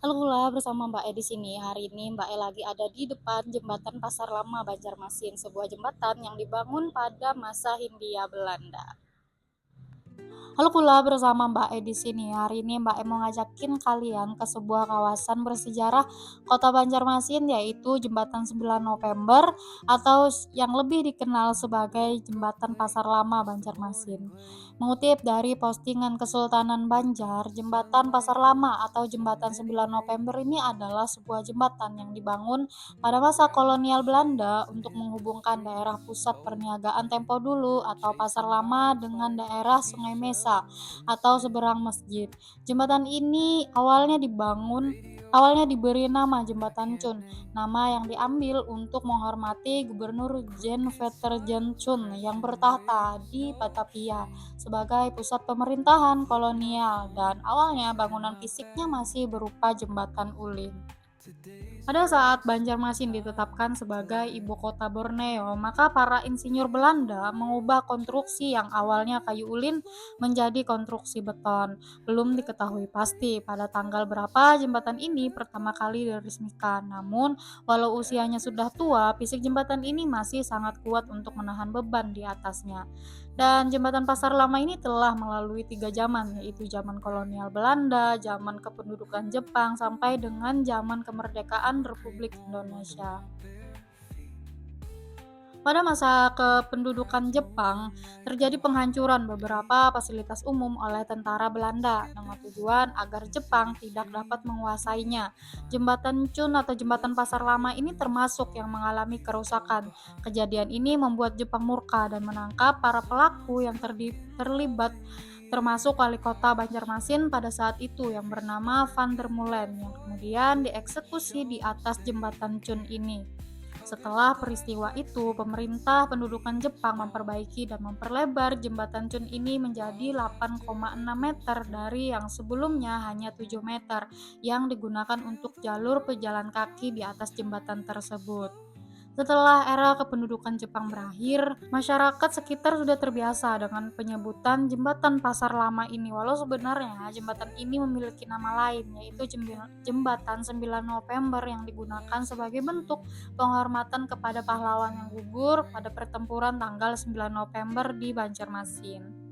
Halo Gula, bersama Mbak E di sini. Hari ini Mbak E lagi ada di depan jembatan Pasar Lama Banjarmasin, sebuah jembatan yang dibangun pada masa Hindia Belanda. Halo Kula, bersama Mbak E di sini. Hari ini Mbak E mau ngajakin kalian ke sebuah kawasan bersejarah Kota Banjarmasin, yaitu Jembatan 9 November atau yang lebih dikenal sebagai Jembatan Pasar Lama Banjarmasin. Mengutip dari postingan Kesultanan Banjar, Jembatan Pasar Lama atau Jembatan 9 November ini adalah sebuah jembatan yang dibangun pada masa kolonial Belanda untuk menghubungkan daerah pusat perniagaan Tempo Dulu atau Pasar Lama dengan daerah Sungai Mesa atau seberang masjid. Jembatan ini awalnya diberi nama Jembatan Chun, nama yang diambil untuk menghormati Gubernur Jen Veter Jen Chun yang bertahta di Batavia sebagai pusat pemerintahan kolonial, dan awalnya bangunan fisiknya masih berupa jembatan ulin. Pada saat Banjarmasin ditetapkan sebagai ibu kota Borneo, maka para insinyur Belanda mengubah konstruksi yang awalnya kayu ulin menjadi konstruksi beton. Belum diketahui pasti pada tanggal berapa jembatan ini pertama kali diresmikan. Namun, walau usianya sudah tua, fisik jembatan ini masih sangat kuat untuk menahan beban di atasnya. Dan jembatan Pasar Lama ini telah melalui 3 zaman, yaitu zaman kolonial Belanda, zaman kependudukan Jepang, sampai dengan zaman kemerdekaan Republik Indonesia. Pada masa kependudukan Jepang, terjadi penghancuran beberapa fasilitas umum oleh tentara Belanda dengan tujuan agar Jepang tidak dapat menguasainya. Jembatan Chun atau Jembatan Pasar Lama ini termasuk yang mengalami kerusakan. Kejadian ini membuat Jepang murka dan menangkap para pelaku yang terlibat, termasuk wali kota Banjarmasin pada saat itu yang bernama Van der Molen, yang kemudian dieksekusi di atas jembatan Chun ini. Setelah peristiwa itu, pemerintah pendudukan Jepang memperbaiki dan memperlebar jembatan Chun ini menjadi 8,6 meter dari yang sebelumnya hanya 7 meter yang digunakan untuk jalur pejalan kaki di atas jembatan tersebut. Setelah era kependudukan Jepang berakhir, masyarakat sekitar sudah terbiasa dengan penyebutan Jembatan Pasar Lama ini, walau sebenarnya jembatan ini memiliki nama lain, yaitu Jembatan 9 November, yang digunakan sebagai bentuk penghormatan kepada pahlawan yang gugur pada pertempuran tanggal 9 November di Banjarmasin.